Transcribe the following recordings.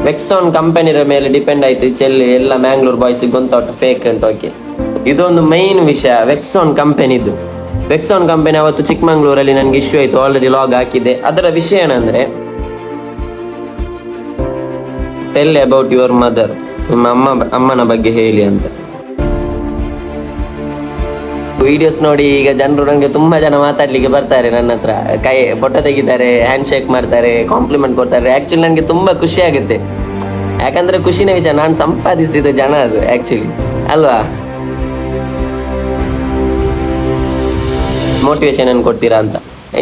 ವೆಕ್ಸಾನ್ ಕಂಪನಿರ ಮೇಲೆ ಡಿಪೆಂಡ್ ಆಯ್ತು ಚೆಲ್ಲಿ ಎಲ್ಲ ಮ್ಯಾಂಗ್ಳೂರ್ ಬಾಯ್ಸ್ ಗೊಂತೊಟ್ಟು ಫೇಕ್ ಉಂಟು. ಓಕೆ, ಇದೊಂದು ಮೈನ್ ವಿಷಯ ವೆಕ್ಸಾನ್ ಕಂಪನಿದು. ವೆಕ್ಸಾನ್ ಕಂಪನಿ ಅವತ್ತು ಚಿಕ್ಕಮಂಗ್ಳೂರಲ್ಲಿ ನನಗೆ ಇಶ್ಯೂ ಆಯಿತು, ಆಲ್ರೆಡಿ ಲಾಗ್ ಹಾಕಿದ್ದೆ. ಅದರ ವಿಷಯ ಏನಂದರೆ, ಟೆಲ್ ಅಬೌಟ್ ಯುವರ್ ಮದರ್, ನಿಮ್ಮ ಅಮ್ಮನ ಬಗ್ಗೆ ಹೇಳಿ ಅಂತ. ವಿಡಿಯೋಸ್ ನೋಡಿ ಈಗ ಜನರು ನನಗೆ ತುಂಬ ಜನ ಮಾತಾಡ್ಲಿಕ್ಕೆ ಬರ್ತಾರೆ, ನನ್ನ ಹತ್ರ ಕೈ ಫೋಟೋ ತೆಗಿತಾರೆ, ಹ್ಯಾಂಡ್ ಶೇಕ್ ಮಾಡ್ತಾರೆ, ಕಾಂಪ್ಲಿಮೆಂಟ್ ಕೊಡ್ತಾರೆ. ಆ್ಯಕ್ಚುಲಿ ನನಗೆ ತುಂಬ ಖುಷಿ ಆಗುತ್ತೆ, ಯಾಕಂದರೆ ಖುಷಿನ ವಿಚಾರ, ನಾನು ಸಂಪಾದಿಸಿದ ಜನ ಅದು ಆ್ಯಕ್ಚುಲಿ ಅಲ್ವಾ. ಮೋಟಿವೇಶನ್ ಏನು ಕೊಡ್ತೀರಾ ಅಂತ.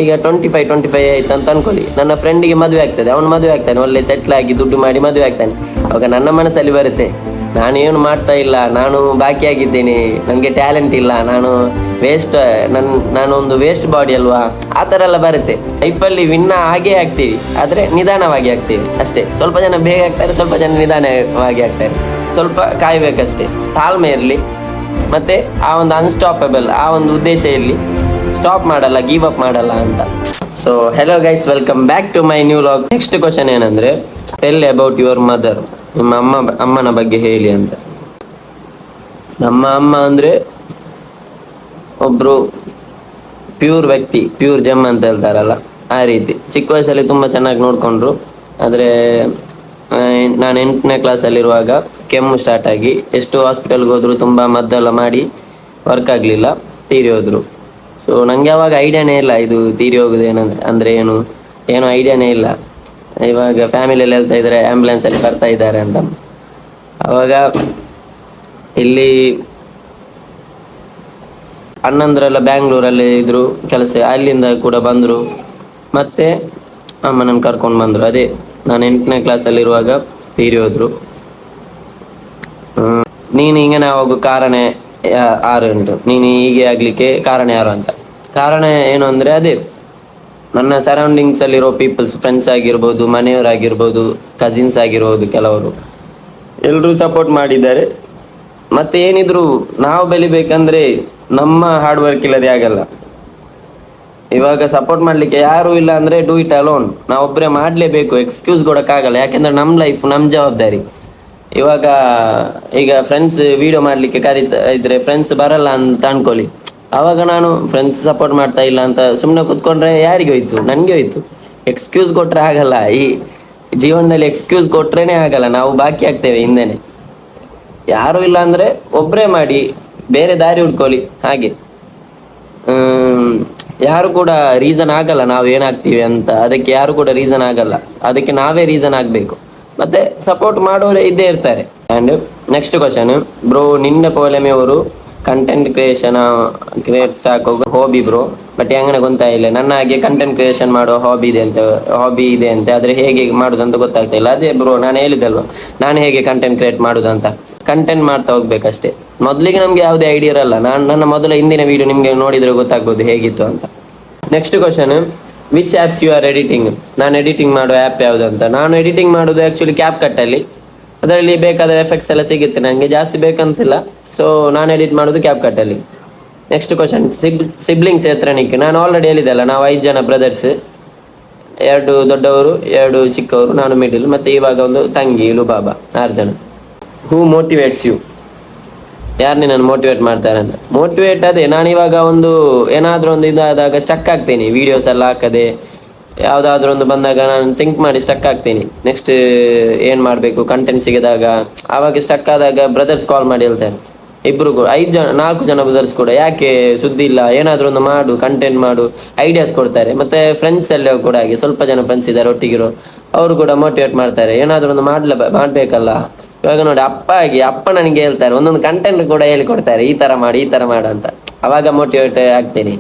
ಈಗ 25 ಆಯ್ತು ಅಂತ ಅನ್ಕೊಳ್ಳಿ, ನನ್ನ ಫ್ರೆಂಡಿಗೆ ಮದುವೆ ಆಗ್ತದೆ, ಅವನು ಮದುವೆ ಆಗ್ತಾನೆ, ಒಳ್ಳೆ ಸೆಟ್ಲ್ ಆಗಿ ದುಡ್ಡು ಮಾಡಿ ಮದುವೆ ಆಗ್ತಾನೆ. ಅವಾಗ ನನ್ನ ಮನಸ್ಸಲ್ಲಿ ಬರುತ್ತೆ, ನಾನೇನು ಮಾಡ್ತಾ ಇಲ್ಲ, ನಾನು ಬಾಕಿ ಆಗಿದ್ದೇನೆ, ನನಗೆ ಟ್ಯಾಲೆಂಟ್ ಇಲ್ಲ, ನಾನು ವೇಸ್ಟ್, ನಾನೊಂದು ವೇಸ್ಟ್ ಬಾಡಿ ಅಲ್ವಾ, ಆ ಥರ ಎಲ್ಲ ಬರುತ್ತೆ. ಲೈಫಲ್ಲಿ ವಿನ್ನ ಆಗೇ ಆಗ್ತೀವಿ, ಆದರೆ ನಿಧಾನವಾಗಿ ಆಗ್ತೀವಿ ಅಷ್ಟೇ. ಸ್ವಲ್ಪ ಜನ ಬೇಗ ಆಗ್ತಾರೆ, ಸ್ವಲ್ಪ ಜನ ನಿಧಾನವಾಗಿ ಆಗ್ತಾರೆ. ಸ್ವಲ್ಪ ಕಾಯಬೇಕಷ್ಟೇ, ತಾಳ್ಮೆ ಇರಲಿ, ಮತ್ತು ಆ ಒಂದು ಅನ್ಸ್ಟಾಪಬಲ್, ಆ ಒಂದು ಉದ್ದೇಶ ಇರಲಿ, ಸ್ಟಾಪ್ ಮಾಡಲ್ಲ, ಗಿವ್ ಅಪ್ ಮಾಡಲ್ಲ ಅಂತ. So hello guys, welcome back to my new vlog. Next question ಏನಂದರೆ, ಟೆಲ್ ಅಬೌಟ್ ಯುವರ್ ಮದರ್, ನಿಮ್ಮ ಅಮ್ಮನ ಬಗ್ಗೆ ಹೇಳಿ ಅಂತ. ನಮ್ಮ ಅಮ್ಮ ಅಂದರೆ ಒಬ್ಬರು ಪ್ಯೂರ್ ವ್ಯಕ್ತಿ, ಪ್ಯೂರ್ ಜೆಮ್ ಅಂತ ಹೇಳ್ತಾರಲ್ಲ ಆ ರೀತಿ. ಚಿಕ್ಕ ವಯಸ್ಸಲ್ಲಿ ತುಂಬ ಚೆನ್ನಾಗಿ ನೋಡಿಕೊಂಡ್ರು. ಆದರೆ ನಾನು 8ನೇ ಕ್ಲಾಸಲ್ಲಿರುವಾಗ ಕೆಮ್ಮು ಸ್ಟಾರ್ಟ್ ಆಗಿ ಎಷ್ಟು ಹಾಸ್ಪಿಟಲ್ಗೆ ಹೋದ್ರು, ತುಂಬ ಮದ್ದೆಲ್ಲ ಮಾಡಿ ವರ್ಕ್ ಆಗಲಿಲ್ಲ, ತೀರಿ ಹೋದರು. ಸೊ ನನಗೆ ಅವಾಗ ಐಡಿಯಾನೇ ಇಲ್ಲ, ಇದು ತೀರಿ ಹೋಗೋದು ಅಂದರೆ ಏನು ಐಡಿಯಾನೇ ಇಲ್ಲ. ಇವಾಗ ಫ್ಯಾಮಿಲಿಯಲ್ಲಿ ಹೇಳ್ತಾ ಇದ್ದಾರೆ ಆ್ಯಂಬುಲೆನ್ಸಲ್ಲಿ ಬರ್ತಾ ಇದ್ದಾರೆ ಅಂತ. ಆವಾಗ ಇಲ್ಲಿ ಅಣ್ಣಂದ್ರೆಲ್ಲ ಬ್ಯಾಂಗ್ಳೂರಲ್ಲಿ ಇದ್ದರು ಕೆಲಸ, ಅಲ್ಲಿಂದ ಕೂಡ ಬಂದರು, ಮತ್ತು ಅಮ್ಮನನ್ನು ಕರ್ಕೊಂಡು ಬಂದರು. ಅದೇ ನಾನು 8ನೇ ಕ್ಲಾಸಲ್ಲಿರುವಾಗ ತೀರಿ ಹೋದರು. ನೀನು ಹಿಂಗೆ ಹೋಗೋ ಕಾರಣ ಯಾರು ಉಂಟು, ನೀನು ಹೀಗೆ ಆಗಲಿಕ್ಕೆ ಕಾರಣ ಯಾರು ಅಂತ. ಕಾರಣ ಏನು ಅಂದರೆ, ಅದೇ ನನ್ನ ಸರೌಂಡಿಂಗ್ಸಲ್ಲಿರೋ ಪೀಪಲ್ಸ್, ಫ್ರೆಂಡ್ಸ್ ಆಗಿರ್ಬೋದು, ಮನೆಯವರಾಗಿರ್ಬೋದು, ಕಸಿನ್ಸ್ ಆಗಿರ್ಬೋದು, ಕೆಲವರು ಎಲ್ಲರೂ ಸಪೋರ್ಟ್ ಮಾಡಿದ್ದಾರೆ. ಮತ್ತು ಏನಿದ್ರು ನಾವು ಬೆಳಿಬೇಕಂದ್ರೆ ನಮ್ಮ ಹಾರ್ಡ್ ವರ್ಕ್ ಇಲ್ಲದೆ ಆಗಲ್ಲ. ಇವಾಗ ಸಪೋರ್ಟ್ ಮಾಡಲಿಕ್ಕೆ ಯಾರೂ ಇಲ್ಲ ಅಂದರೆ ಡೂ ಇಟ್ ಅಲೋನ್, ನಾವೊಬ್ಬರೇ ಮಾಡಲೇಬೇಕು, ಎಕ್ಸ್ಕ್ಯೂಸ್ ಕೊಡೋಕ್ಕಾಗಲ್ಲ. ಯಾಕೆಂದರೆ ನಮ್ಮ ಲೈಫ್ ನಮ್ಮ ಜವಾಬ್ದಾರಿ. ಈಗ ಫ್ರೆಂಡ್ಸ್ ವಿಡಿಯೋ ಮಾಡಲಿಕ್ಕೆ ಕರೀತಾ ಇದ್ರೆ ಫ್ರೆಂಡ್ಸ್ ಬರಲ್ಲ ಅಂತ ಅನ್ಕೊಳ್ಳಿ, ಆವಾಗ ನಾನು ಫ್ರೆಂಡ್ಸ್ ಸಪೋರ್ಟ್ ಮಾಡ್ತಾ ಇಲ್ಲ ಅಂತ ಸುಮ್ಮನೆ ಕೂತ್ಕೊಂಡ್ರೆ ಯಾರಿಗೆ ಹೋಯ್ತು, ನನಗೆ ಹೋಯ್ತು. ಎಕ್ಸ್ಕ್ಯೂಸ್ ಕೊಟ್ಟರೆ ಆಗಲ್ಲ, ಈ ಜೀವನದಲ್ಲಿ ಎಕ್ಸ್ಕ್ಯೂಸ್ ಕೊಟ್ರೇ ಆಗಲ್ಲ, ನಾವು ಬಾಕಿ ಆಗ್ತೇವೆ ಹಿಂದೆನೆ. ಯಾರೂ ಇಲ್ಲ ಅಂದರೆ ಒಬ್ಬರೇ ಮಾಡಿ, ಬೇರೆ ದಾರಿ ಹುಡ್ಕೊಳ್ಳಿ. ಹಾಗೆ ಯಾರು ಕೂಡ ರೀಸನ್ ಆಗಲ್ಲ ನಾವು ಏನಾಗ್ತೀವಿ ಅಂತ, ಅದಕ್ಕೆ ಯಾರು ಕೂಡ ರೀಸನ್ ಆಗಲ್ಲ, ಅದಕ್ಕೆ ನಾವೇ ರೀಸನ್ ಆಗಬೇಕು. ಮತ್ತು ಸಪೋರ್ಟ್ ಮಾಡೋರೇ ಇದ್ದೇ ಇರ್ತಾರೆ. ಆ್ಯಂಡ್ ನೆಕ್ಸ್ಟ್ ಕ್ವಶನ್, ಬ್ರೋ ನಿನ್ನ ಪೋಲೆಮೆ ಅವರು ಕಂಟೆಂಟ್ ಕ್ರಿಯೇಟ್ ಹಾಕೋ ಹಾಬಿ ಬ್ರೋ, ಬಟ್ ಹೆಂಗನೆ ಗೊತ್ತಾಗಿಲ್ಲ. ನನ್ನ ಹಾಗೆ ಕಂಟೆಂಟ್ ಕ್ರಿಯೇಷನ್ ಮಾಡೋ ಹಾಬಿ ಇದೆ ಅಂತ, ಆದರೆ ಹೇಗೆ ಮಾಡೋದು ಅಂತ ಗೊತ್ತಾಗ್ತಾ ಇಲ್ಲ. ಅದೇ ಬ್ರೋ ನಾನು ಹೇಳಿದಲ್ವ, ನಾನು ಹೇಗೆ ಕಂಟೆಂಟ್ ಕ್ರಿಯೇಟ್ ಮಾಡೋದಂತ. ಕಂಟೆಂಟ್ ಮಾಡ್ತಾ ಹೋಗ್ಬೇಕಷ್ಟೇ. ಮೊದಲಿಗೆ ನಮಗೆ ಯಾವುದೇ ಐಡಿಯಾ ಇರಲ್ಲ. ನನ್ನ ಮೊದಲ ಹಿಂದಿನ ವೀಡಿಯೋ ನಿಮಗೆ ನೋಡಿದರೆ ಗೊತ್ತಾಗ್ಬೋದು ಹೇಗಿತ್ತು ಅಂತ. Next question, which apps you are editing, ನಾನು ಎಡಿಟಿಂಗ್ ಮಾಡೋ ಆ್ಯಪ್ ಯಾವುದು ಅಂತ. ನಾನು ಎಡಿಟಿಂಗ್ ಮಾಡೋದು ಆ್ಯಕ್ಚುಲಿ ಕ್ಯಾಪ್ಕಟ್ಟಲ್ಲಿ, ಅದರಲ್ಲಿ ಬೇಕಾದ ಎಫೆಕ್ಟ್ಸ್ ಎಲ್ಲ ಸಿಗುತ್ತೆ, ನನಗೆ ಜಾಸ್ತಿ ಬೇಕಂತಿಲ್ಲ. ಸೊ ನಾನು ಎಡಿಟ್ ಮಾಡೋದು ಕ್ಯಾಪ್ಕಟ್ಟಲ್ಲಿ. ನೆಕ್ಸ್ಟ್ ಕ್ವಶನ್, ಸಿಬ್ಲಿಂಗ್ಸ್ ಎತ್ರನಿಕ್ಕೆ. ನಾನು ಆಲ್ರೆಡಿ ಹೇಳಿದೆಲ್ಲ, ನಾವು 5 ಜನ ಬ್ರದರ್ಸ್, 2 ದೊಡ್ಡವರು 2 ಚಿಕ್ಕವರು, ನಾನು ಮಿಡಿಲ್, ಮತ್ತು ಇವಾಗ ಒಂದು ತಂಗಿ ಲುಬಾಬಾ, 6 ಜನ. ಹೂ ಮೋಟಿವೇಟ್ಸ್ ಯು, ಯಾರು ನಿನ್ನನ್ನು ಮೋಟಿವೇಟ್ ಮಾಡ್ತಾರೆ ಅಂತ. ಮೋಟಿವೇಟ್ ಅದೇ, ನಾನಿವಾಗ ಏನಾದರೂ ಒಂದು ಇದಾದಾಗ ಸ್ಟಕ್ ಆಗ್ತೀನಿ, ವೀಡಿಯೋಸ್ ಎಲ್ಲ ಹಾಕದೆ ಯಾವುದಾದ್ರೂ ಒಂದು ಬಂದಾಗ ನಾನು ಥಿಂಕ್ ಮಾಡಿ ಸ್ಟಕ್ ಆಗ್ತೀನಿ. ನೆಕ್ಸ್ಟ್ ಏನು ಮಾಡಬೇಕು ಕಂಟೆಂಟ್ ಸಿಗದಾಗ, ಆವಾಗ ಸ್ಟಕ್ ಆದಾಗ ಬ್ರದರ್ಸ್ ಕಾಲ್ ಮಾಡಿ ಹೇಳ್ತಾರೆ, ಇಬ್ಬರು 4 ಜನ ಬ್ರದರ್ಸ್ ಕೂಡ, ಯಾಕೆ ಸುದ್ದಿ ಇಲ್ಲ, ಏನಾದರೂ ಒಂದು ಮಾಡು, ಕಂಟೆಂಟ್ ಮಾಡು, ಐಡಿಯಾಸ್ ಕೊಡ್ತಾರೆ. ಮತ್ತು ಫ್ರೆಂಡ್ಸ್ ಎಲ್ಲ ಕೂಡ ಹಾಗೆ ಸ್ವಲ್ಪ ಜನ ಫ್ರೆಂಡ್ಸ್ ಇದ್ದಾರೆ ಒಟ್ಟಿಗಿರೋ, ಅವರು ಕೂಡ ಮೋಟಿವೇಟ್ ಮಾಡ್ತಾರೆ, ಏನಾದರೂ ಒಂದು ಮಾಡಬೇಕಲ್ಲ. ಇವಾಗ ನೋಡಿ ಅಪ್ಪ ನನಗೆ ಹೇಳ್ತಾರೆ, ಒಂದೊಂದು ಕಂಟೆಂಟ್ ಕೂಡ ಹೇಳಿಕೊಡ್ತಾರೆ, ಈ ಥರ ಮಾಡು ಅಂತ. ಆವಾಗ ಮೋಟಿವೇಟ್ ಆಗ್ತೀನಿ.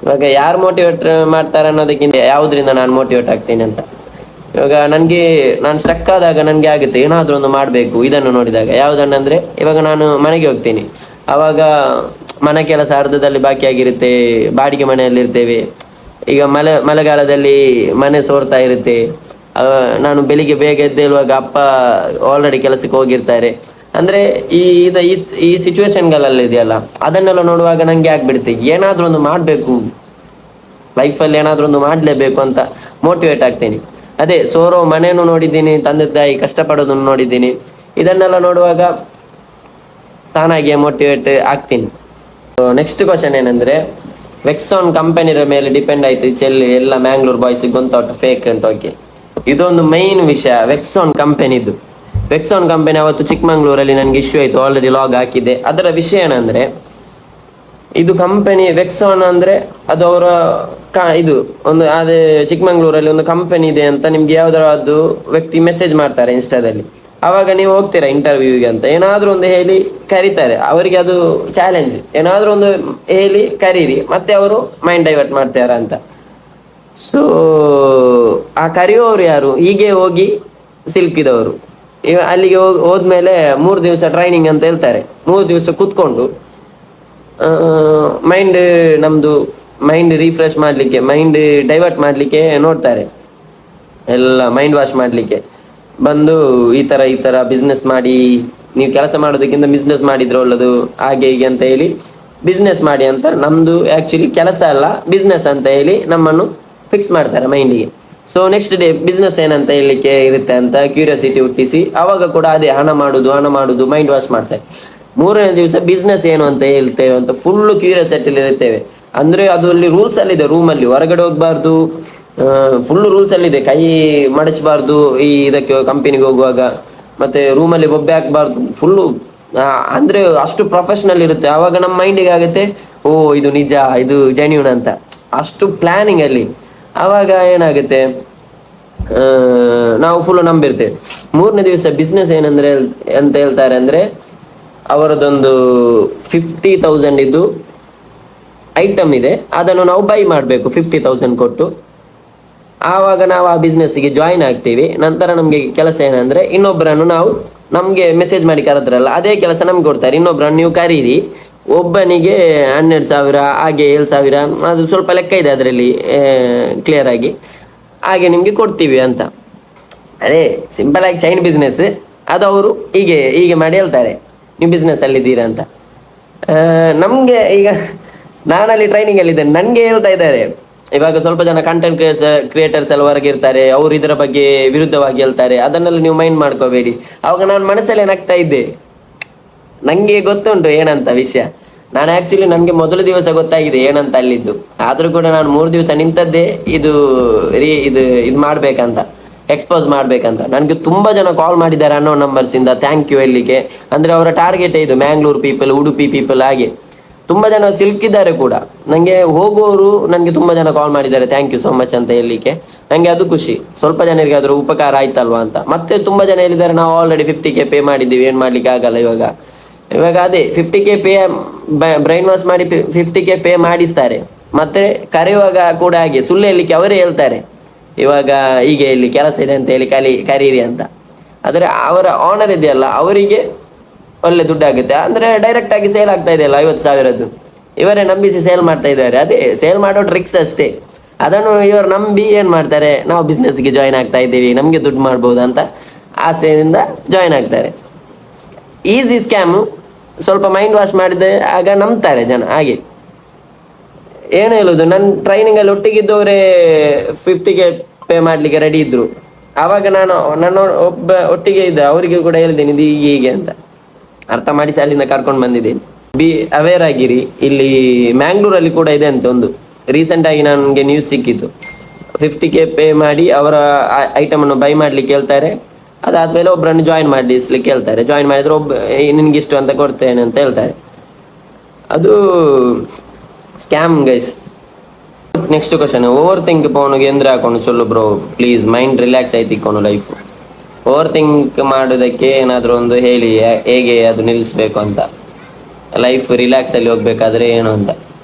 ಇವಾಗ ಯಾರು ಮೋಟಿವೇಟ್ ಮಾಡ್ತಾರೆ ಅನ್ನೋದಕ್ಕಿಂತ ಯಾವುದರಿಂದ ನಾನು ಮೋಟಿವೇಟ್ ಆಗ್ತೀನಿ ಅಂತ. ಇವಾಗ ನಾನು ಸ್ಟಕ್ ಆದಾಗ ನನಗೆ ಆಗುತ್ತೆ ಏನಾದರೂ ಒಂದು ಮಾಡಬೇಕು. ಇದನ್ನು ನೋಡಿದಾಗ ಯಾವುದನ್ನಂದರೆ, ಇವಾಗ ನಾನು ಮನೆಗೆ ಹೋಗ್ತೀನಿ, ಆವಾಗ ಮನೆ ಕೆಲಸ ಅರ್ಧದಲ್ಲಿ ಬಾಕಿ ಆಗಿರುತ್ತೆ, ಬಾಡಿಗೆ ಮನೆಯಲ್ಲಿರ್ತೇವೆ. ಈಗ ಮಳೆಗಾಲದಲ್ಲಿ ಮನೆ ಸೋರ್ತಾ ಇರುತ್ತೆ, ನಾನು ಬೆಳಿಗ್ಗೆ ಬೇಗ ಎದ್ದೇಳುವಾಗ ಅಪ್ಪ ಆಲ್ರೆಡಿ ಕೆಲಸಕ್ಕೆ ಹೋಗಿರ್ತಾರೆ. ಅಂದರೆ ಈ ಸಿಚುವೇಶನ್ಗಳಲ್ಲಿ ಇದೆಯಲ್ಲ, ಅದನ್ನೆಲ್ಲ ನೋಡುವಾಗ ನನಗೆ ಆಗ್ಬಿಡುತ್ತೆ ಏನಾದರೂ ಒಂದು ಮಾಡಬೇಕು, ಲೈಫಲ್ಲಿ ಏನಾದರೂ ಒಂದು ಮಾಡಲೇಬೇಕು ಅಂತ ಮೋಟಿವೇಟ್ ಆಗ್ತೀನಿ. ಅದೇ ಸೋರೋ ಮನೆಯನ್ನು ನೋಡಿದ್ದೀನಿ, ತಂದೆ ತಾಯಿ ಕಷ್ಟಪಡೋದನ್ನು ನೋಡಿದ್ದೀನಿ. ಇದನ್ನೆಲ್ಲ ನೋಡುವಾಗ ತಾನಾಗಿಯೇ ಮೋಟಿವೇಟ್ ಆಗ್ತೀನಿ. ನೆಕ್ಸ್ಟ್ ಕ್ವಶನ್ ಏನಂದ್ರೆ, ವೆಕ್ಸಾನ್ ಕಂಪನಿಯ ಮೇಲೆ ಡಿಪೆಂಡ್ ಆಯ್ತು ಚೆಲ್ಲಿ ಎಲ್ಲ ಮ್ಯಾಂಗ್ಳೂರ್ ಬಾಯ್ಸ್ ಗೊಂತೊಟ್ಟು ಫೇಕ್ ಅಂತ. ಓಕೆ, ಇದೊಂದು ಮೈನ್ ವಿಷಯ ವೆಕ್ಸಾನ್ ಕಂಪನಿದು. ವೆಕ್ಸಾನ್ ಕಂಪನಿ ಅವತ್ತು ಚಿಕ್ಕಮಂಗ್ಳೂರಲ್ಲಿ ನನಗೆ ಇಶ್ಯೂ ಆಯಿತು, ಆಲ್ರೆಡಿ ಲಾಗ್ ಹಾಕಿದೆ. ಅದರ ವಿಷಯ ಏನಂದರೆ, ಇದು ಕಂಪನಿ ವೆಕ್ಸಾನ್ ಅಂದರೆ ಅದು ಅವರ ಇದು ಒಂದು ಅದೇ ಚಿಕ್ಕಮಂಗ್ಳೂರಲ್ಲಿ ಒಂದು ಕಂಪನಿ ಇದೆ ಅಂತ ನಿಮ್ಗೆ ಯಾವುದಾದ್ರು ವ್ಯಕ್ತಿ ಮೆಸೇಜ್ ಮಾಡ್ತಾರೆ ಇನ್ಸ್ಟಾದಲ್ಲಿ. ಆವಾಗ ನೀವು ಹೋಗ್ತೀರಾ ಇಂಟರ್ವ್ಯೂಗೆ ಅಂತ, ಏನಾದರೂ ಒಂದು ಹೇಳಿ ಕರೀತಾರೆ. ಅವರಿಗೆ ಅದು ಚಾಲೆಂಜ್, ಏನಾದರೂ ಒಂದು ಹೇಳಿ ಕರೀರಿ, ಮತ್ತೆ ಅವರು ಮೈಂಡ್ ಡೈವರ್ಟ್ ಮಾಡ್ತಾರ ಅಂತ. ಸೊ ಆ ಕರೆಯುವವರು ಯಾರು, ಹೀಗೆ ಹೋಗಿ ಸಿಲುಕಿದವರು. ಅಲ್ಲಿಗೆ ಹೋದ್ಮೇಲೆ 3 ದಿವಸ ಟ್ರೈನಿಂಗ್ ಅಂತ ಹೇಳ್ತಾರೆ. 3 ದಿವಸ ಕೂತ್ಕೊಂಡು ನಮ್ಮದು ಮೈಂಡ್ ರಿಫ್ರೆಶ್ ಮಾಡಲಿಕ್ಕೆ, ಮೈಂಡ್ ಡೈವರ್ಟ್ ಮಾಡಲಿಕ್ಕೆ ನೋಡ್ತಾರೆ, ಎಲ್ಲ ಮೈಂಡ್ ವಾಶ್ ಮಾಡಲಿಕ್ಕೆ ಬಂದು ಈ ಥರ ಬಿಸ್ನೆಸ್ ಮಾಡಿ, ನೀವು ಕೆಲಸ ಮಾಡೋದಕ್ಕಿಂತ ಬಿಸ್ನೆಸ್ ಮಾಡಿದ್ರೆ ಒಳ್ಳೆದು, ಹಾಗೆ ಹೀಗೆ ಅಂತ ಹೇಳಿ ಬಿಸ್ನೆಸ್ ಮಾಡಿ ಅಂತ. ನಮ್ಮದು ಆ್ಯಕ್ಚುಲಿ ಕೆಲಸ ಅಲ್ಲ ಬಿಸ್ನೆಸ್ ಅಂತ ಹೇಳಿ ನಮ್ಮನ್ನು ಫಿಕ್ಸ್ ಮಾಡ್ತಾರೆ ಮೈಂಡಿಗೆ. ಸೊ ನೆಕ್ಸ್ಟ್ ಡೇ ಬಿಸ್ನೆಸ್ ಏನಂತ ಹೇಳಲಿಕ್ಕೆ ಇರುತ್ತೆ ಅಂತ ಕ್ಯೂರಿಯಾಸಿಟಿ ಹುಟ್ಟಿಸಿ ಆವಾಗ ಕೂಡ ಅದೇ ಹಣ ಮಾಡೋದು ಮೈಂಡ್ ವಾಶ್ ಮಾಡ್ತಾರೆ. 3ನೇ ದಿವಸ ಬಿಸ್ನೆಸ್ ಏನು ಅಂತ ಹೇಳ್ತೇವೆ ಅಂತ ಫುಲ್ಲು ಕ್ಯೂರಿಯಾಸಿಟಿಲಿ ಇರ್ತೇವೆ. ಅಂದರೆ ಅದು ಅಲ್ಲಿ ರೂಲ್ಸ್ ಅಲ್ಲಿದೆ, ರೂಮಲ್ಲಿ ಹೊರಗಡೆ ಹೋಗಬಾರ್ದು, ಫುಲ್ಲು ರೂಲ್ಸ್ ಅಲ್ಲಿದೆ. ಕೈ ಮಡಚಬಾರ್ದು ಈ ಇದಕ್ಕೆ ಕಂಪನಿಗೆ ಹೋಗುವಾಗ, ಮತ್ತು ರೂಮಲ್ಲಿ ಬೊಬ್ಬೆ ಹಾಕಬಾರ್ದು, ಫುಲ್ಲು ಅಂದರೆ ಅಷ್ಟು ಪ್ರೊಫೆಷ್ನಲ್ ಇರುತ್ತೆ. ಆವಾಗ ನಮ್ಮ ಮೈಂಡಿಗೆ ಆಗುತ್ತೆ, ಓ ಇದು ನಿಜ, ಇದು ಜೆನ್ಯೂನ್ ಅಂತ, ಅಷ್ಟು ಪ್ಲ್ಯಾನಿಂಗ್ ಅಲ್ಲಿ. ಆವಾಗ ಏನಾಗುತ್ತೆ, ನಾವು ಫುಲ್ಲು ನಂಬಿರ್ತೇವೆ. 3ನೇ ದಿವಸ ಬಿಸ್ನೆಸ್ ಏನಂದರೆ ಅಂತ ಹೇಳ್ತಾರೆ ಅಂದರೆ, ಅವರದೊಂದು 50,000 ಇದ್ದು ಐಟಮ್ ಇದೆ, ಅದನ್ನು ನಾವು ಬೈ ಮಾಡಬೇಕು 50,000 ಕೊಟ್ಟು. ಆವಾಗ ನಾವು ಆ ಬಿಸ್ನೆಸ್ಸಿಗೆ ಜಾಯಿನ್ ಆಗ್ತೀವಿ. ನಂತರ ನಮಗೆ ಕೆಲಸ ಏನಂದರೆ, ಇನ್ನೊಬ್ಬರನ್ನು ನಾವು ನಮಗೆ ಮೆಸೇಜ್ ಮಾಡಿ ಕರೆದ್ರಲ್ಲ ಅದೇ ಕೆಲಸ ನಮ್ಗೆ ಕೊಡ್ತಾರೆ. ಇನ್ನೊಬ್ಬರನ್ನು ನೀವು ಕರೀರಿ, ಒಬ್ಬನಿಗೆ 12,000 ಹಾಗೆ 7,000, ಅದು ಸ್ವಲ್ಪ ಲೆಕ್ಕ ಇದೆ ಅದರಲ್ಲಿ ಕ್ಲಿಯರ್ ಆಗಿ, ಹಾಗೆ ನಿಮಗೆ ಕೊಡ್ತೀವಿ ಅಂತ. ಅದೇ ಸಿಂಪಲ್ ಆಗಿ ಚೈನ್ ಬಿಸ್ನೆಸ್ ಅದು. ಅವರು ಹೀಗೆ ಮಾಡಿ ಹೇಳ್ತಾರೆ, ನೀವು ಬಿಸ್ನೆಸ್ಸಲ್ಲಿದ್ದೀರಾ ಅಂತ. ನಮಗೆ ಈಗ ನಾನಲ್ಲಿ ಟ್ರೈನಿಂಗಲ್ಲಿದ್ದೇನೆ, ನನಗೆ ಹೇಳ್ತಾ ಇದ್ದಾರೆ. ಇವಾಗ ಸ್ವಲ್ಪ ಜನ ಕಂಟೆಂಟ್ ಕ್ರಿಯೇಟರ್ಸ್ ಎಲ್ಲ ಹೊರಗಿರ್ತಾರೆ, ಅವರು ಇದರ ಬಗ್ಗೆ ವಿರುದ್ಧವಾಗಿ ಹೇಳ್ತಾರೆ, ಅದನ್ನೆಲ್ಲ ನೀವು ಮೈಂಡ್ ಮಾಡ್ಕೋಬೇಡಿ. ಆವಾಗ ನಾನು ಮನಸ್ಸಲ್ಲೇ ನಗ್ತಾ ಇದ್ದೆ, ನನಗೆ ಗೊತ್ತುಂಟು ಏನಂತ ವಿಷಯ. ನಾನು ಆ್ಯಕ್ಚುಲಿ ನನಗೆ ಮೊದಲ ದಿವಸ ಗೊತ್ತಾಗಿದೆ ಏನಂತ ಅಲ್ಲಿದ್ದು, ಆದರೂ ಕೂಡ ನಾನು 3 ದಿವಸ ನಿಂತದ್ದೇ ಇದು ಮಾಡಬೇಕಂತ, ಎಕ್ಸ್ಪೋಸ್ ಮಾಡಬೇಕಂತ. ನನಗೆ ತುಂಬ ಜನ ಕಾಲ್ ಮಾಡಿದ್ದಾರೆ ಅನ್ನೋನ್ ನಂಬರ್ಸಿಂದ, ಥ್ಯಾಂಕ್ ಯು ಹೇಳಲಿಕ್ಕೆ. ಅಂದರೆ ಅವರ ಟಾರ್ಗೆಟೇ ಇದು, ಮ್ಯಾಂಗ್ಳೂರು ಪೀಪಲ್, ಉಡುಪಿ ಪೀಪಲ್, ಹಾಗೆ ತುಂಬ ಜನ ಸಿಲುಕಿದ್ದಾರೆ ಕೂಡ. ನನಗೆ ಹೋಗುವವರು ನನಗೆ ತುಂಬ ಜನ ಕಾಲ್ ಮಾಡಿದ್ದಾರೆ, ಥ್ಯಾಂಕ್ ಯು ಸೋ ಮಚ್ ಅಂತ ಹೇಳಲಿಕ್ಕೆ. ನನಗೆ ಅದು ಖುಷಿ, ಸ್ವಲ್ಪ ಜನರಿಗೆ ಆದರೂ ಉಪಕಾರ ಆಯ್ತಲ್ವಾ ಅಂತ. ಮತ್ತೆ ತುಂಬ ಜನ ಹೇಳಿದ್ದಾರೆ, ನಾವು ಆಲ್ರೆಡಿ 50K ಪೇ ಮಾಡಿದ್ದೀವಿ, ಏನು ಮಾಡಲಿಕ್ಕೆ ಆಗಲ್ಲ ಇವಾಗ ಅದೇ 50K ಪೇ ಬ್ರೈನ್ ವಾಶ್ ಮಾಡಿ 50K ಪೇ ಮಾಡಿಸ್ತಾರೆ. ಮತ್ತೆ ಕರೆಯುವಾಗ ಕೂಡ ಹಾಗೆ ಸುಳ್ಳು ಹೇಳಲಿಕ್ಕೆ ಅವರೇ ಹೇಳ್ತಾರೆ, ಇವಾಗ ಹೀಗೆ ಇಲ್ಲಿ ಕೆಲಸ ಇದೆ ಅಂತ ಹೇಳಿ ಕರೀರಿ ಅಂತ. ಆದರೆ ಅವರ ಆನರ್ ಇದೆಯಲ್ಲ, ಅವರಿಗೆ ಒಳ್ಳೆ ದುಡ್ಡಾಗುತ್ತೆ. ಅಂದರೆ ಡೈರೆಕ್ಟಾಗಿ ಸೇಲ್ ಆಗ್ತಾ ಇದೆಯಲ್ಲ 50,000ದ್ದು, ಇವರೇ ನಂಬಿಸಿ ಸೇಲ್ ಮಾಡ್ತಾ ಇದ್ದಾರೆ. ಅದೇ ಸೇಲ್ ಮಾಡೋ ಟ್ರಿಕ್ಸ್ ಅಷ್ಟೇ. ಅದನ್ನು ಇವರು ನಂಬಿ ಏನು ಮಾಡ್ತಾರೆ, ನಾವು ಬಿಸ್ನೆಸ್ಗೆ ಜಾಯಿನ್ ಆಗ್ತಾ ಇದ್ದೀವಿ, ನಮಗೆ ದುಡ್ಡು ಮಾಡ್ಬೋದು ಅಂತ ಆಸೆಯಿಂದ ಜಾಯಿನ್ ಆಗ್ತಾರೆ. ಈಸಿ ಸ್ಕ್ಯಾಮು, ಸ್ವಲ್ಪ ಮೈಂಡ್ ವಾಶ್ ಮಾಡಿದೆ ಆಗ ನಂಬ್ತಾರೆ ಜನ. ಹಾಗೆ ಏನು ಹೇಳೋದು, ನನ್ನ ಟ್ರೈನಿಂಗಲ್ಲಿ ಒಟ್ಟಿಗಿದ್ದವರೇ 50K ಪೇ ಮಾಡಲಿಕ್ಕೆ ರೆಡಿ ಇದ್ದರು. ಆವಾಗ ನನ್ನ ಒಟ್ಟಿಗೆ ಇದ್ದ ಅವರಿಗೆ ಕೂಡ ಹೇಳಿದ್ದೇನೆ ಇದು ಹೀಗೆ ಅಂತ ಅರ್ಥ ಮಾಡಿಸಿ ಅಲ್ಲಿಂದ ಕರ್ಕೊಂಡು ಬಂದಿದ್ದೀನಿ. ಅವೇರ್ ಆಗಿರಿ. ಇಲ್ಲಿ ಮ್ಯಾಂಗ್ಳೂರಲ್ಲಿ ಕೂಡ ಇದೆ ಅಂತ ಒಂದು ರೀಸೆಂಟಾಗಿ ನನಗೆ ನ್ಯೂಸ್ ಸಿಕ್ಕಿತ್ತು. 50K ಪೇ ಮಾಡಿ ಅವರ ಐಟಮನ್ನು ಬೈ ಮಾಡಲಿಕ್ಕೆ ಹೇಳ್ತಾರೆ. ಅದಾದಮೇಲೆ ಒಬ್ಬರನ್ನು ಜಾಯಿನ್ ಮಾಡಿಸ್ಲಿಕ್ಕೆ ಹೇಳ್ತಾರೆ. ಜಾಯಿನ್ ಮಾಡಿದರೆ ನಿನಗಿಷ್ಟು ಅಂತ ಕೊಡ್ತೇನೆ ಅಂತ ಹೇಳ್ತಾರೆ. ಅದು scam guys. Next question, overthink ಪೋನಿಗೆ ಎಂದ್ರೆ ಹಾಕೊಂಡು ಚೊಲ್ಲು ಬ್ರೋ ಪ್ಲೀಸ್, ಮೈಂಡ್ ರಿಲ್ಯಾಕ್ಸ್ ಆಯ್ತು ಇಕ್ಕೊಂಡು ಲೈಫು. ಓವರ್ ಥಿಂಕ್ ಮಾಡೋದಕ್ಕೆ ಏನಾದರೂ ಒಂದು ಹೇಳಿ, ಹೇಗೆ ಅದು ನಿಲ್ಲಿಸ್ಬೇಕು ಅಂತ, ಲೈಫ್ ರಿಲ್ಯಾಕ್ಸಲ್ಲಿ ಹೋಗ್ಬೇಕಾದ್ರೆ ಏನು ಅಂತ.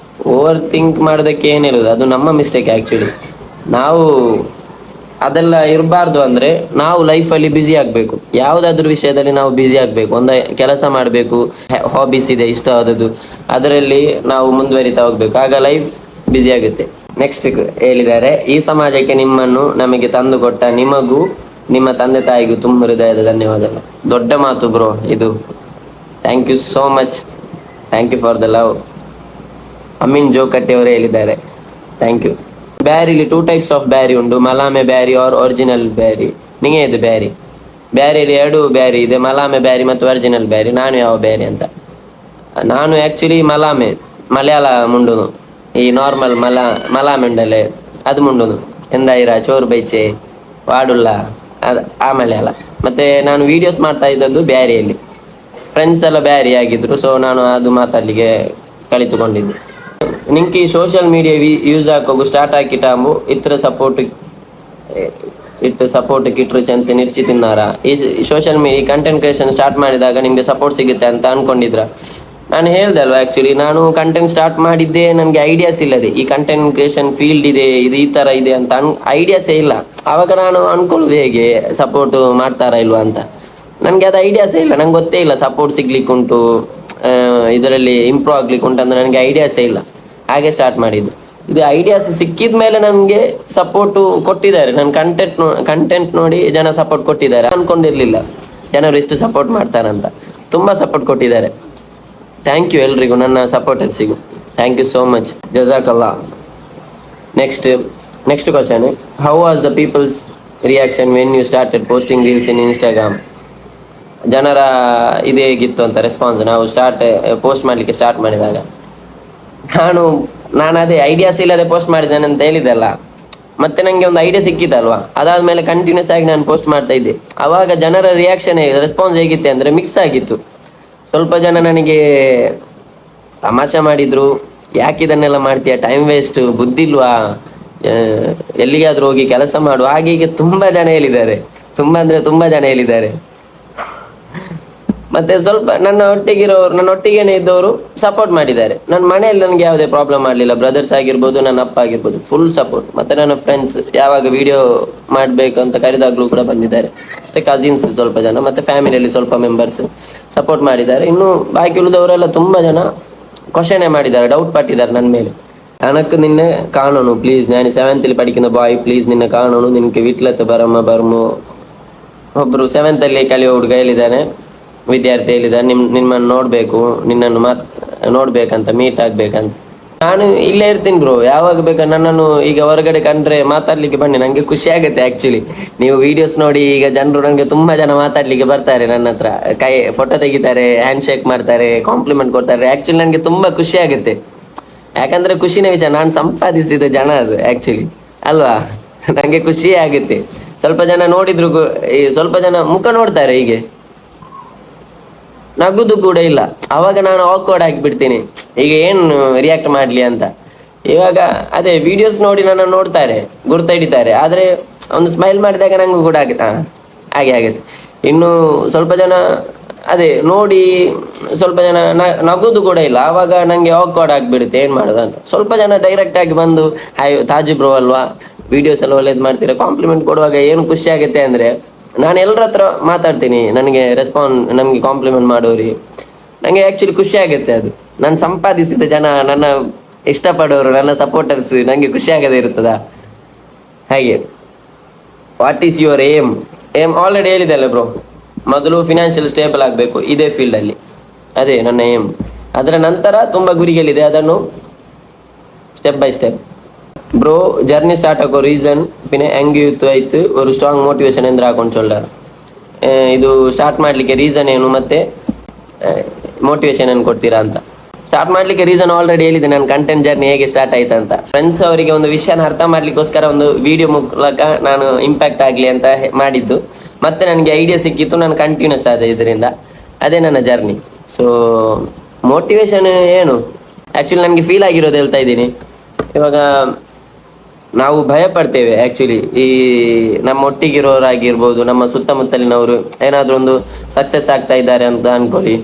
ಓವರ್ ಥಿಂಕ್ ಮಾಡೋದಕ್ಕೆ ಏನು ಹೇಳೋದು, ಅದು ನಮ್ಮ ಮಿಸ್ಟೇಕ್ ಆ್ಯಕ್ಚುಲಿ. ನಾವು ಅದೆಲ್ಲ ಇರಬಾರ್ದು. ಅಂದರೆ ನಾವು ಲೈಫಲ್ಲಿ ಬ್ಯುಸಿ ಆಗಬೇಕು, ಯಾವುದಾದ್ರೂ ವಿಷಯದಲ್ಲಿ ನಾವು ಬ್ಯುಸಿ ಆಗಬೇಕು. ಒಂದು ಕೆಲಸ ಮಾಡಬೇಕು, ಹಾಬೀಸ್ ಇದೆ ಇಷ್ಟವಾದದ್ದು, ಅದರಲ್ಲಿ ನಾವು ಮುಂದುವರಿತಾ ಹೋಗ್ಬೇಕು, ಆಗ ಲೈಫ್ ಬ್ಯುಸಿ ಆಗುತ್ತೆ. ನೆಕ್ಸ್ಟ್ ಹೇಳಿದ್ದಾರೆ, ಈ ಸಮಾಜಕ್ಕೆ ನಿಮ್ಮನ್ನು ನಮಗೆ ತಂದು ಕೊಟ್ಟ ನಿಮಗೂ ನಿಮ್ಮ ತಂದೆ ತಾಯಿಗೂ ತುಂಬ ಹೃದಯದ ಧನ್ಯವಾದಗಳು. ದೊಡ್ಡ ಮಾತು ಬ್ರೋ ಇದು. Thank you so much, thank you for the love. Ameen Jokatte ಅವರೇ ಹೇಳಿದ್ದಾರೆ, ಥ್ಯಾಂಕ್ ಯು. ಬ್ಯಾರಿಲಿ 2 ಟೈಪ್ಸ್ ಆಫ್ ಬ್ಯಾರಿ ಉಂಟು, ಮಲಾಮೆ ಬ್ಯಾರಿ ಆರ್ ಒರಿಜಿನಲ್ ಬ್ಯಾರಿ. ನಿಂಗೆ ಇದು ಬ್ಯಾರಿಯಲ್ಲಿ 2 ಬ್ಯಾರಿ ಇದೆ, ಮಲಾಮೆ ಬ್ಯಾರಿ ಮತ್ತು ಒರಿಜಿನಲ್ ಬ್ಯಾರಿ. ನಾನು ಯಾವ ಬ್ಯಾರಿ ಅಂತ? ನಾನು ಆ್ಯಕ್ಚುಲಿ ಮಲಾಮೆ, ಮಲಯಾಳ ಮುಂಡುನು. ಈ ನಾರ್ಮಲ್ ಮಲಾಮೆ ಉಂಡಲೆ ಅದು ಮುಂಡುನು. ಎಂದಾಯಿರ ಚೋರು ಬೈಚೆ ವಾಡುಲ್ಲ ಅದು ಆ ಮಲಯಾಳ. ಮತ್ತು ನಾನು ವೀಡಿಯೋಸ್ ಮಾಡ್ತಾ ಇದ್ದದ್ದು ಬ್ಯಾರಿಯಲ್ಲಿ. ಫ್ರೆಂಡ್ಸ್ ಎಲ್ಲ ಬ್ಯಾರಿ ಆಗಿದ್ರು, ಸೊ ನಾನು ಅದು ಮಾತಾಡಲಿಕ್ಕೆ ಕಲಿತುಕೊಂಡಿದ್ದೆ. ನಿಂಗೆ ಸೋಷಿಯಲ್ ಮೀಡಿಯಾ ಯೂಸ್ ಹಾಕೋಗು ಸ್ಟಾರ್ಟ್ ಹಾಕಿಟ್ಟಾಂಬು ಇಟ್ಟು ಸಪೋರ್ಟ್ ಕಿಟ್ರು ಚಂತೆ ನಿರ್ಚಿ ತಿನ್ನಾರ. ಈ social media content creation start ಮಾಡಿದಾಗ ನಿಮಗೆ ಸಪೋರ್ಟ್ ಸಿಗುತ್ತೆ ಅಂತ ಅನ್ಕೊಂಡಿದ್ರ? ನಾನು ಹೇಳ್ದೆ ಅಲ್ವಾ, ಆ್ಯಕ್ಚುಲಿ ನಾನು ಕಂಟೆಂಟ್ ಸ್ಟಾರ್ಟ್ ಮಾಡಿದ್ದೆ, ನನಗೆ ಐಡಿಯಾಸ್ ಇಲ್ಲದೆ ಈ ಕಂಟೆಂಟ್ ಕ್ರಿಯೇಷನ್ ಫೀಲ್ಡ್ ಇದೆ, ಇದು ಈ ಥರ ಇದೆ ಅಂತ ಐಡಿಯಾಸೇ ಇಲ್ಲ. ಆವಾಗ ನಾನು ಅನ್ಕೊಳ್ಳೋದು ಹೇಗೆ ಸಪೋರ್ಟ್ ಮಾಡ್ತಾರಾ ಇಲ್ವಾ ಅಂತ. ನನಗೆ ಅದು ಐಡಿಯಾಸೇ ಇಲ್ಲ, ನಂಗೆ ಗೊತ್ತೇ ಇಲ್ಲ ಸಪೋರ್ಟ್ ಸಿಗ್ಲಿಕ್ಕೆ ಉಂಟು, ಇದರಲ್ಲಿ ಇಂಪ್ರೂವ್ ಆಗ್ಲಿಕ್ಕೆ ಉಂಟು ಅಂತ ನನಗೆ ಐಡಿಯಾಸೇ ಇಲ್ಲ. ಹಾಗೆ ಸ್ಟಾರ್ಟ್ ಮಾಡಿದ್ದು. ಇದು ಐಡಿಯಾಸ್ ಸಿಕ್ಕಿದ ಮೇಲೆ ನನಗೆ ಸಪೋರ್ಟು ಕೊಟ್ಟಿದ್ದಾರೆ. ನನ್ನ ಕಂಟೆಂಟ್ ನೋಡಿ ಜನ ಸಪೋರ್ಟ್ ಕೊಟ್ಟಿದ್ದಾರೆ. ಅನ್ಕೊಂಡಿರ್ಲಿಲ್ಲ ಜನರು ಇಷ್ಟು ಸಪೋರ್ಟ್ ಮಾಡ್ತಾರಂತ. ತುಂಬ ಸಪೋರ್ಟ್ ಕೊಟ್ಟಿದ್ದಾರೆ. ಥ್ಯಾಂಕ್ ಯು ಎಲ್ರಿಗೂ, ನನ್ನ ಸಪೋರ್ಟರ್ಸಿಗೂ ಥ್ಯಾಂಕ್ ಯು ಸೋ ಮಚ್, ಜಜಾಕಲ್ಲಾ. Next question, how was the people's reaction when you started posting reels in Instagram? ಜನರ ಇದು ಹೇಗಿತ್ತು ಅಂತ ರೆಸ್ಪಾನ್ಸ್ ನಾವು ಪೋಸ್ಟ್ ಮಾಡಲಿಕ್ಕೆ ಸ್ಟಾರ್ಟ್ ಮಾಡಿದಾಗ. ನಾನು ಅದೇ ಐಡಿಯಾಸ್ ಇಲ್ಲದೆ ಪೋಸ್ಟ್ ಮಾಡಿದ್ದೇನೆ ಅಂತ ಹೇಳಿದೆಲ್ಲ, ಮತ್ತೆ ನನಗೆ ಒಂದು ಐಡಿಯಾ ಸಿಕ್ಕಿತ್ತಲ್ವಾ, ಅದಾದಮೇಲೆ ಕಂಟಿನ್ಯೂಸ್ ಆಗಿ ನಾನು ಪೋಸ್ಟ್ ಮಾಡ್ತಾ ಇದ್ದೆ. ಆವಾಗ ಜನರ ರಿಯಾಕ್ಷನ್ ರೆಸ್ಪಾನ್ಸ್ ಹೇಗಿತ್ತು ಅಂದರೆ ಮಿಕ್ಸ್ ಆಗಿತ್ತು. ಸ್ವಲ್ಪ ಜನ ನನಗೆ ತಮಾಷೆ ಮಾಡಿದರು, ಯಾಕೆ ಇದನ್ನೆಲ್ಲ ಮಾಡ್ತೀಯ, ಟೈಮ್ ವೇಸ್ಟ್, ಬುದ್ಧಿಲ್ವಾ, ಎಲ್ಲಿಗಾದರೂ ಹೋಗಿ ಕೆಲಸ ಮಾಡು, ಹಾಗೆ ಹೀಗೆ ತುಂಬ ಜನ ಹೇಳಿದ್ದಾರೆ. ತುಂಬ ಜನ ಹೇಳಿದ್ದಾರೆ. ಮತ್ತು ಸ್ವಲ್ಪ ನನ್ನ ಒಟ್ಟಿಗೇನೆ ಇದ್ದವರು ಸಪೋರ್ಟ್ ಮಾಡಿದ್ದಾರೆ. ನನ್ನ ಮನೆಯಲ್ಲಿ ನನಗೆ ಯಾವುದೇ ಪ್ರಾಬ್ಲಮ್ ಮಾಡಲಿಲ್ಲ. ಬ್ರದರ್ಸ್ ಆಗಿರ್ಬೋದು, ನನ್ನ ಅಪ್ಪ ಆಗಿರ್ಬೋದು, ಫುಲ್ ಸಪೋರ್ಟ್. ಮತ್ತು ನನ್ನ ಫ್ರೆಂಡ್ಸ್ ಯಾವಾಗ ವಿಡಿಯೋ ಮಾಡಬೇಕು ಅಂತ ಕರೆದಾಗಲೂ ಕೂಡ ಬಂದಿದ್ದಾರೆ. ಮತ್ತು ಕಸಿನ್ಸ್ ಸ್ವಲ್ಪ ಜನ, ಮತ್ತು ಫ್ಯಾಮಿಲಿಯಲ್ಲಿ ಸ್ವಲ್ಪ ಮೆಂಬರ್ಸ್ ಸಪೋರ್ಟ್ ಮಾಡಿದ್ದಾರೆ. ಇನ್ನು ಬಾಕಿ ಉಳಿದವರೆಲ್ಲ ತುಂಬ ಜನ ಕ್ವಶನೇ ಮಾಡಿದ್ದಾರೆ, ಡೌಟ್ ಪಟ್ಟಿದ್ದಾರೆ ನನ್ನ ಮೇಲೆ. ನನಕ್ಕೆ ನಿನ್ನೆ ಕಾಣೋನು ಪ್ಲೀಸ್, ನಾನು 7th ಪಡಿക്കുന്ന ಬಾಯ್, ಪ್ಲೀಸ್ ನಿನ್ನೆ ಕಾಣೋನು, ನಿನಗೆ ವಿಟ್ಲತ್ತು ಬರ್ಮು. ಒಬ್ಬರು 7th ಕಲಿಯೋ ಹುಡುಗ ಹೇಳಿದ್ದಾನೆ, ವಿದ್ಯಾರ್ಥಿ ಹೇಳಿದ್ದಾನೆ, ನಿಮ್ಮನ್ನು ನೋಡಬೇಕು, ನಿನ್ನನ್ನು ನೋಡ್ಬೇಕಂತ, ಮೀಟ್ ಆಗ್ಬೇಕಂತ. ನಾನು ಇಲ್ಲೇ ಇರ್ತೀನಿ ಬ್ರೋ, ಯಾವಾಗ ಬೇಕಾ ನನ್ನನ್ನು ಈಗ ಹೊರಗಡೆ ಕಂಡ್ರೆ ಮಾತಾಡ್ಲಿಕ್ಕೆ ಬನ್ನಿ, ನನಗೆ ಖುಷಿ ಆಗುತ್ತೆ. ಆ್ಯಕ್ಚುಲಿ ನೀವು ವಿಡಿಯೋಸ್ ನೋಡಿ ಈಗ ಜನರು ನನಗೆ ತುಂಬ ಜನ ಮಾತಾಡ್ಲಿಕ್ಕೆ ಬರ್ತಾರೆ, ನನ್ನ ಹತ್ರ ಫೋಟೋ ತೆಗಿತಾರೆ, ಹ್ಯಾಂಡ್ ಶೇಕ್ ಮಾಡ್ತಾರೆ, ಕಾಂಪ್ಲಿಮೆಂಟ್ ಕೊಡ್ತಾರೆ. ಆ್ಯಕ್ಚುಲಿ ನನಗೆ ತುಂಬ ಖುಷಿ ಆಗುತ್ತೆ. ಯಾಕಂದರೆ ಖುಷಿನ ವಿಚಾರ, ನಾನು ಸಂಪಾದಿಸಿದ ಜನ ಅದು ಆ್ಯಕ್ಚುಲಿ ಅಲ್ವಾ. ನನಗೆ ಖುಷಿ ಆಗುತ್ತೆ. ಸ್ವಲ್ಪ ಜನ ನೋಡಿದ್ರು, ಸ್ವಲ್ಪ ಜನ ಮುಖ ನೋಡ್ತಾರೆ, ಹೀಗೆ ನಗುದು ಕೂಡ ಇಲ್ಲ. ಆವಾಗ ನಾನು ಆಕ್ವರ್ಡ್ ಆಗಿಬಿಡ್ತೀನಿ, ಈಗ ಏನು ರಿಯಾಕ್ಟ್ ಮಾಡಲಿ ಅಂತ. ಇವಾಗ ಅದೇ ವಿಡಿಯೋಸ್ ನೋಡಿ ನನ್ನ ನೋಡ್ತಾರೆ, ಗುರ್ತ ಹಿಡಿತಾರೆ, ಆದರೆ ಒಂದು ಸ್ಮೈಲ್ ಮಾಡಿದಾಗ ನನಗೂ ಕೂಡ ಹಾಗೆ ಆಗುತ್ತೆ. ಇನ್ನು ಸ್ವಲ್ಪ ಜನ ಅದೇ ನೋಡಿ ಸ್ವಲ್ಪ ಜನ ನಗೋದು ಕೂಡ ಇಲ್ಲ. ಆವಾಗ ನನಗೆ ಆಕ್ವರ್ಡ್ ಆಗಿಬಿಡುತ್ತೆ, ಏನು ಮಾಡೋದು ಅಂತ. ಸ್ವಲ್ಪ ಜನ ಡೈರೆಕ್ಟಾಗಿ ಬಂದು ಹಾಯ್ ತಾಜು ಬ್ರೋ ಅಲ್ವಾ, ವೀಡಿಯೋಸ್ ಎಲ್ಲ ಒಳ್ಳೇದು ಮಾಡ್ತೀರಾ, ಕಾಂಪ್ಲಿಮೆಂಟ್ ಕೊಡುವಾಗ ಏನು ಖುಷಿ ಆಗುತ್ತೆ ಅಂದರೆ, ನಾನು ಎಲ್ಲರ ಹತ್ರ ಮಾತಾಡ್ತೀನಿ, ನನಗೆ ನಮಗೆ ಕಾಂಪ್ಲಿಮೆಂಟ್ ಮಾಡೋರಿ, ನನಗೆ ಆ್ಯಕ್ಚುಲಿ ಖುಷಿ ಆಗುತ್ತೆ. ಅದು ನಾನು ಸಂಪಾದಿಸಿದ ಜನ, ನನ್ನ ಇಷ್ಟಪಡೋರು, ನನ್ನ ಸಪೋರ್ಟರ್ಸ್, ನನಗೆ ಖುಷಿ ಆಗದೇ ಇರ್ತದ. ಹಾಗೆ what is your aim already ಹೇಳಿದೆ ಅಲ್ಲ ಬ್ರೋ, ಮೊದಲು ಫಿನಾನ್ಷಿಯಲ್ ಸ್ಟೇಬಲ್ ಆಗಬೇಕು ಇದೇ ಫೀಲ್ಡಲ್ಲಿ, ಅದೇ ನನ್ನ ಏಮ್. ಅದರ ನಂತರ ತುಂಬ ಗುರಿಗಳಿದೆ, ಅದನ್ನು step by step. Bro journey start ஆகும் ரீசன் பின்ன ಹೆಂಗೆ ಇತ್ತು ಆಯಿತು ஒரு ಸ್ಟ್ರಾಂಗ್ ಮೋಟಿವೇಶನ್ ಎಂದ್ರೆ ಹಾಕೊಂಡು ಚೊಲ್ಲಾರ. ಇದು ಸ್ಟಾರ್ಟ್ ಮಾಡಲಿಕ್ಕೆ ರೀಸನ್ ಏನು ಮತ್ತು ಮೋಟಿವೇಶನ್ ಏನು ಕೊಡ್ತೀರಾ ಅಂತ. ಸ್ಟಾರ್ಟ್ ಮಾಡಲಿಕ್ಕೆ ರೀಸನ್ ಆಲ್ರೆಡಿ ಹೇಳಿದೆ, ನನ್ನ ಕಂಟೆಂಟ್ ಜರ್ನಿ ಹೇಗೆ ಸ್ಟಾರ್ಟ್ ಆಯ್ತು ಅಂತ. ಫ್ರೆಂಡ್ಸ್ ಅವರಿಗೆ ಒಂದು ವಿಷಯನ ಅರ್ಥ ಮಾಡಲಿಕ್ಕೋಸ್ಕರ ಒಂದು ವಿಡಿಯೋ ಮೂಲಕ ನಾನು ಇಂಪ್ಯಾಕ್ಟ್ ಆಗಲಿ ಅಂತ ಮಾಡಿದ್ದು. ಮತ್ತು ನನಗೆ ಐಡಿಯಾ ಸಿಕ್ಕಿತ್ತು, ನಾನು ಕಂಟಿನ್ಯೂಸ್ ಆದೆ ಇದರಿಂದ. ಅದೇ ನನ್ನ ಜರ್ನಿ. ಸೊ ಮೋಟಿವೇಶನ್ ಏನು ಆ್ಯಕ್ಚುಲಿ ನನಗೆ ಫೀಲ್ ಆಗಿರೋದು ಹೇಳ್ತಾ ಇದ್ದೀನಿ. ಇವಾಗ ನಾವು ಭಯ ಪಡ್ತೇವೆ ಆ್ಯಕ್ಚುಲಿ, ಈ ನಮ್ಮ ಒಟ್ಟಿಗಿರೋರಾಗಿರ್ಬೋದು, ನಮ್ಮ ಸುತ್ತಮುತ್ತಲಿನವರು ಏನಾದರೂ ಒಂದು ಸಕ್ಸಸ್ ಆಗ್ತಾ ಇದ್ದಾರೆ ಅಂತ ಅಂದ್ಕೊಳ್ಳಿ,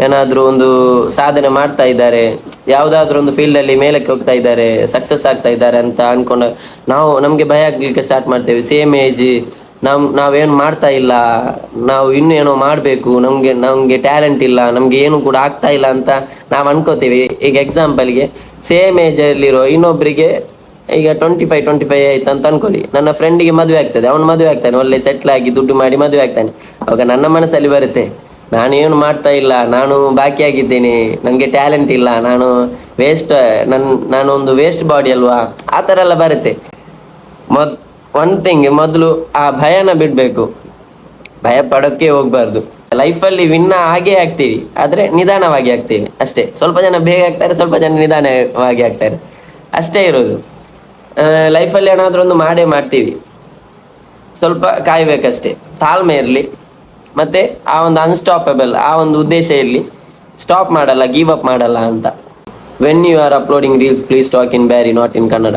ಏನಾದರೂ ಒಂದು ಸಾಧನೆ ಮಾಡ್ತಾ ಇದ್ದಾರೆ, ಯಾವುದಾದ್ರೂ ಒಂದು ಫೀಲ್ಡಲ್ಲಿ ಮೇಲಕ್ಕೆ ಹೋಗ್ತಾ ಇದ್ದಾರೆ, ಸಕ್ಸಸ್ ಆಗ್ತಾ ಇದ್ದಾರೆ ಅಂತ ಅಂದ್ಕೊಂಡು ನಮಗೆ ಭಯ ಆಗಲಿಕ್ಕೆ ಸ್ಟಾರ್ಟ್ ಮಾಡ್ತೇವೆ. ಸೇಮ್ ಏಜ್ ನಾವೇನು ಮಾಡ್ತಾ ಇಲ್ಲ, ನಾವು ಇನ್ನೂ ಏನೋ ಮಾಡಬೇಕು, ನಮಗೆ ಟ್ಯಾಲೆಂಟ್ ಇಲ್ಲ, ನಮಗೆ ಏನು ಕೂಡ ಆಗ್ತಾ ಇಲ್ಲ ಅಂತ ನಾವು ಅನ್ಕೋತೀವಿ. ಈಗ ಎಕ್ಸಾಂಪಲ್ಗೆ ಸೇಮ್ ಏಜಲ್ಲಿರೋ ಇನ್ನೊಬ್ಬರಿಗೆ ಈಗ 25 ಆಯ್ತು ಅಂತ ಅನ್ಕೊಳ್ಳಿ, ನನ್ನ ಫ್ರೆಂಡಿಗೆ ಮದುವೆ ಆಗ್ತದೆ, ಅವನು ಮದುವೆ ಆಗ್ತಾನೆ, ಒಳ್ಳೆ ಸೆಟ್ಲ್ ಆಗಿ ದುಡ್ಡು ಮಾಡಿ ಮದುವೆ ಆಗ್ತಾನೆ. ಅವಾಗ ನನ್ನ ಮನಸ್ಸಲ್ಲಿ ಬರುತ್ತೆ, ನಾನೇನು ಮಾಡ್ತಾ ಇಲ್ಲ, ನಾನು ಬಾಕಿ ಆಗಿದ್ದೇನೆ, ನನಗೆ ಟ್ಯಾಲೆಂಟ್ ಇಲ್ಲ, ನಾನು ಒಂದು ವೇಸ್ಟ್ ಬಾಡಿ ಅಲ್ವಾ, ಆ ಥರ ಎಲ್ಲ ಬರುತ್ತೆ. ಒನ್ ಥಿಂಗ್, ಮೊದಲು ಆ ಭಯನ ಬಿಡಬೇಕು, ಭಯ ಪಡೋಕ್ಕೆ ಹೋಗ್ಬಾರ್ದು. ಲೈಫಲ್ಲಿ ವಿನ್ನ ಆಗೇ ಆಗ್ತೀವಿ, ಆದರೆ ನಿಧಾನವಾಗಿ ಆಗ್ತೀವಿ ಅಷ್ಟೇ. ಸ್ವಲ್ಪ ಜನ ಬೇಗ ಆಗ್ತಾರೆ, ಸ್ವಲ್ಪ ಜನ ನಿಧಾನವಾಗಿ ಆಗ್ತಾರೆ, ಅಷ್ಟೇ ಇರೋದು. ಲೈಫಲ್ಲಿ ಏನಾದರೂ ಒಂದು ಮಾಡೇ ಮಾಡ್ತೀವಿ, ಸ್ವಲ್ಪ ಕಾಯ್ಬೇಕಷ್ಟೇ, ತಾಳ್ಮೆ ಇರಲಿ, ಮತ್ತು ಆ ಒಂದು ಅನ್ಸ್ಟಾಪಬಲ್, ಆ ಒಂದು ಉದ್ದೇಶ ಇರಲಿ, ಸ್ಟಾಪ್ ಮಾಡಲ್ಲ, ಗಿವ್ ಅಪ್ ಮಾಡಲ್ಲ ಅಂತ. When you are uploading reels please talk in Beary, not in Kannada.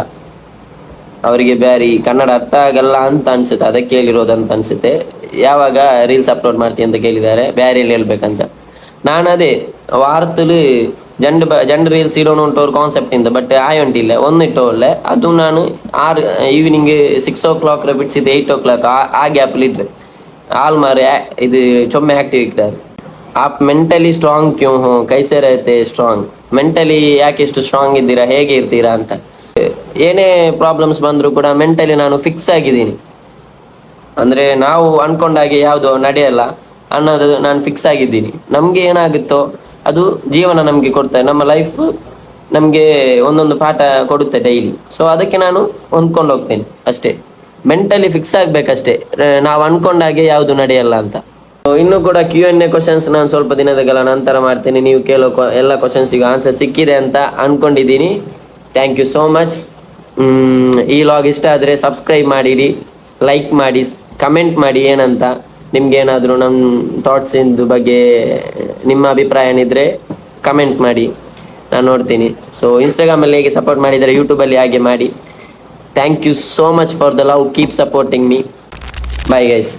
ಅವರಿಗೆ ಬ್ಯಾರಿ ಕನ್ನಡ ಅರ್ಥ ಆಗಲ್ಲ ಅಂತ ಅನ್ಸುತ್ತೆ, ಅದಕ್ಕೆ ಹೇಳಿರೋದಂತ ಅನ್ಸುತ್ತೆ. ಯಾವಾಗ ರೀಲ್ಸ್ ಅಪ್ಲೋಡ್ ಮಾಡ್ತೀನಿ ಅಂತ ಕೇಳಿದ್ದಾರೆ, ಬ್ಯಾರಿಯಲ್ಲಿ ಹೇಳ್ಬೇಕಂತ. ನಾನು ಅದೇ ವಾರത്തിൽ രണ്ട് റീൽസ് ഇടണോണ്ട് ഒരു കോൺസെപ്റ്റ് ഉണ്ട്, ಬಟ್ ಆಯೊಂಟಿಲ್ಲ ಒಂದಿಟ್ಟೋಲ್ಲ. ಅದು ನಾನು ಈವ್ನಿಂಗ್ 6 o'clock ಬಿಡಿಸಿದ್ದು 8 o'clock ಆ ಗ್ಯಾಪಲ್ಲಿ ಇಟ್ಟರೆ ಆಲ್ಮಾರು ಇದು ಚೊಮ್ಮೆ ಆಕ್ಟಿವ್ ಇರ್ತಾರೆ. आप ಮೆಂಟಲಿ ಸ್ಟ್ರಾಂಗ್ ಕ್ಯೂ ಹೋ, ಕೈಸೆ रहते ಸ್ಟ್ರಾಂಗ್, ಮೆಂಟಲಿ ಯಾಕೆ ಇಷ್ಟು ಸ್ಟ್ರಾಂಗ್ ಇದ್ದೀರಾ, ಹೇಗೆ ಇರ್ತೀರಾ ಅಂತ. ಏನೇ ಪ್ರಾಬ್ಲಮ್ಸ್ ಬಂದರೂ ಕೂಡ ಮೆಂಟಲಿ ನಾನು ಫಿಕ್ಸ್ ಆಗಿದ್ದೀನಿ. ಅಂದರೆ ನಾವು ಅಂದ್ಕೊಂಡಾಗೆ ಯಾವುದು ನಡೆಯಲ್ಲ ಅನ್ನೋದು ನಾನು ಫಿಕ್ಸ್ ಆಗಿದ್ದೀನಿ. ನಮಗೆ ಏನಾಗುತ್ತೋ ಅದು ಜೀವನ ನಮಗೆ ಕೊಡ್ತಾರೆ, ನಮ್ಮ ಲೈಫ್ ನಮಗೆ ಒಂದೊಂದು ಪಾಠ ಕೊಡುತ್ತೆ ಡೈಲಿ. ಸೊ ಅದಕ್ಕೆ ನಾನು ಹೊಂದ್ಕೊಂಡು ಹೋಗ್ತೇನೆ ಅಷ್ಟೇ. ಮೆಂಟಲಿ ಫಿಕ್ಸ್ ಆಗಬೇಕಷ್ಟೇ, ನಾವು ಅಂದ್ಕೊಂಡಾಗೆ ಯಾವುದು ನಡೆಯಲ್ಲ ಅಂತ. ಇನ್ನೂ ಕೂಡ Q&A ಕ್ವಶನ್ಸ್ ನಾನು ಸ್ವಲ್ಪ ದಿನಗಳ ನಂತರ ಮಾಡ್ತೀನಿ. ನೀವು ಕೇಳೋ ಎಲ್ಲ ಕ್ವಶನ್ಸಿಗೂ ಆನ್ಸರ್ ಸಿಕ್ಕಿದೆ ಅಂತ ಅಂದ್ಕೊಂಡಿದ್ದೀನಿ. Thank you so much. ಈ ಲಾಗ್ ಇಷ್ಟ ಆದರೆ ಸಬ್ಸ್ಕ್ರೈಬ್ ಮಾಡಿಡಿ, ಲೈಕ್ ಮಾಡಿ, ಕಮೆಂಟ್ ಮಾಡಿ ಏನಂತ. ನಿಮ್ಗೇನಾದರೂ ನಮ್ಮ ಥಾಟ್ಸಿಂದು ಬಗ್ಗೆ ನಿಮ್ಮ ಅಭಿಪ್ರಾಯ ಏನಿದ್ರೆ ಕಮೆಂಟ್ ಮಾಡಿ, ನಾನು ನೋಡ್ತೀನಿ. ಸೊ ಇನ್ಸ್ಟಾಗ್ರಾಮಲ್ಲಿ ಹೇಗೆ ಸಪೋರ್ಟ್ ಮಾಡಿದರೆ ಯೂಟ್ಯೂಬಲ್ಲಿ ಹಾಗೆ ಮಾಡಿ. Thank you so much for the love, keep supporting me. Bye guys.